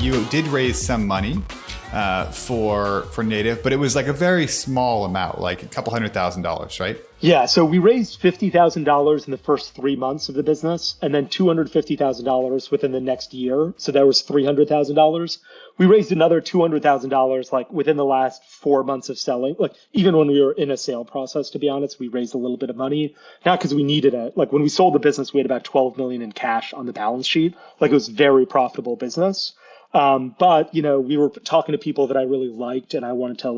you did raise some money for Native, but it was like a very small amount, like a couple $100,000, right? Yeah, so we raised $50,000 in the first 3 months of the business, and then $250,000 within the next year. So that was $300,000. We raised another $200,000 like within the last 4 months of selling. Like even when we were in a sale process, to be honest, we raised a little bit of money, not because we needed it. Like when we sold the business, we had about 12 million in cash on the balance sheet. Like it was a very profitable business. But we were talking to people that I really liked, and I wanted to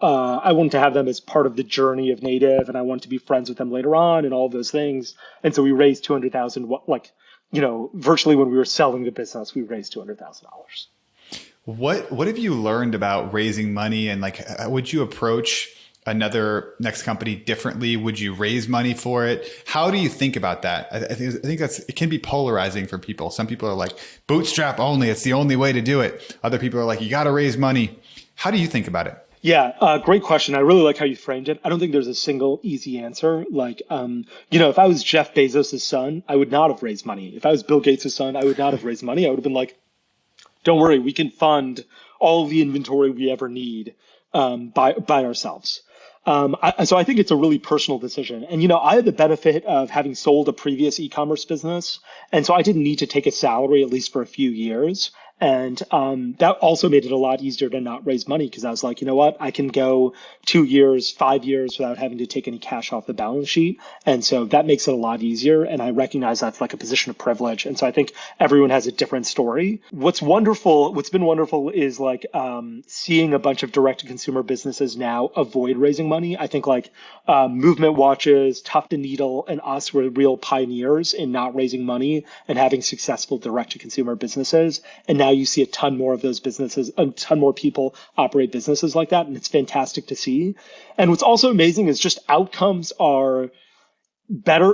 I wanted to have them as part of the journey of Native, and I wanted to be friends with them later on and all of those things. And so we raised $200,000, virtually when we were selling the business, we raised $200,000. What have you learned about raising money, and would you approach another next company differently? Would you raise money for it? How do you think about that? I think it can be polarizing for people. Some people are like, bootstrap only, it's the only way to do it. Other people are like, you got to raise money. How do you think about it? Yeah, great question. I really like how you framed it. I don't think there's a single easy answer. If I was Jeff Bezos' son, I would not have raised money. If I was Bill Gates' son, I would not have raised money. I would have been like, don't worry, we can fund all of the inventory we ever need by ourselves. So I think it's a really personal decision. And, I had the benefit of having sold a previous e-commerce business. And so I didn't need to take a salary, at least for a few years. And that also made it a lot easier to not raise money, because I was like, you know what, I can go 2 years, 5 years without having to take any cash off the balance sheet. And so that makes it a lot easier. And I recognize that's like a position of privilege. And so I think everyone has a different story. What's been wonderful is seeing a bunch of direct to consumer businesses now avoid raising money. I think Movement Watches, Tuft & Needle, and us were real pioneers in not raising money and having successful direct to consumer businesses. And now you see a ton more of those businesses, a ton more people operate businesses like that. And it's fantastic to see. And what's also amazing is just outcomes are better.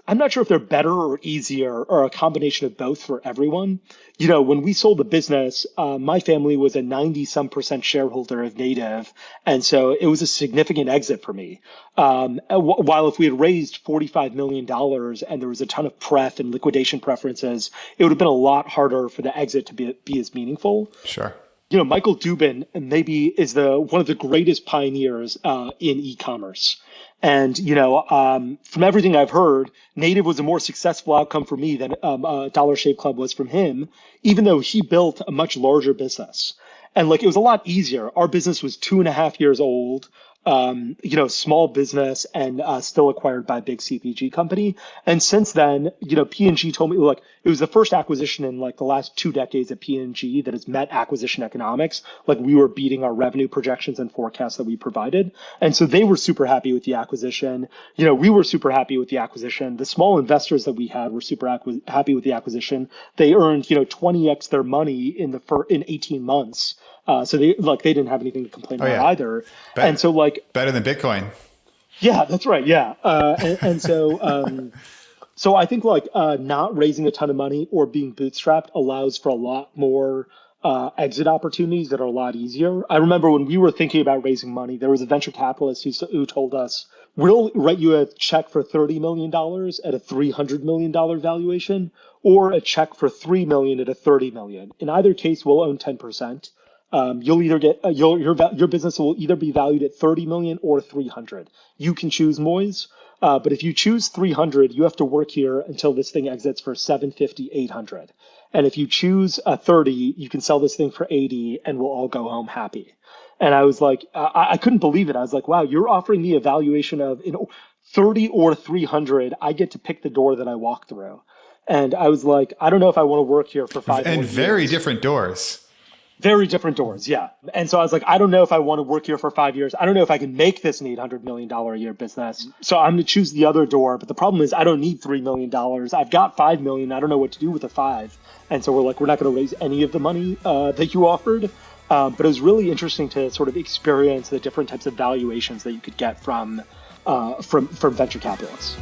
I'm not sure if they're better or easier or a combination of both for everyone. When we sold the business, my family was a 90% shareholder of Native. And so it was a significant exit for me. While if we had raised $45 million and there was a ton of pref and liquidation preferences, it would have been a lot harder for the exit to be as meaningful. Sure. Michael Dubin maybe is one of the greatest pioneers in e-commerce. And, from everything I've heard, Native was a more successful outcome for me than Dollar Shave Club was from him, even though he built a much larger business. And it was a lot easier. Our business was 2.5 years old. Small business and still acquired by a big CPG company. And since then, P&G told me it was the first acquisition in the last 2 decades at P&G that has met acquisition economics. We were beating our revenue projections and forecasts that we provided. And so they were super happy with the acquisition. We were super happy with the acquisition. The small investors that we had were super happy with the acquisition. They earned, 20x their money in 18 months. So they didn't have anything to complain about either. And so better than Bitcoin. Yeah, that's right. Yeah. So I think not raising a ton of money or being bootstrapped allows for a lot more exit opportunities that are a lot easier. I remember when we were thinking about raising money, there was a venture capitalist who told us, we'll write you a check for $30 million at a $300 million valuation, or a check for $3 million at a $30 million. In either case, we'll own 10%. You'll either get your business will either be valued at 30 million or 300. You can choose, Moiz. But if you choose 300, you have to work here until this thing exits for 750, 800. And if you choose 30, you can sell this thing for 80 and we'll all go home happy. And I was like, I couldn't believe it. I was like, wow, you're offering me a valuation of 30 or 300. I get to pick the door that I walk through. And I was like, I don't know if I want to work here for 5 and years. Very different doors. Very different doors, yeah. And so I was like, I don't know if I want to work here for 5 years. I don't know if I can make this an $800 million a year business. So I'm going to choose the other door. But the problem is I don't need $3 million. I've got $5 million. I don't know what to do with the 5. And so we're not going to raise any of the money that you offered. But it was really interesting to sort of experience the different types of valuations that you could get from venture capitalists.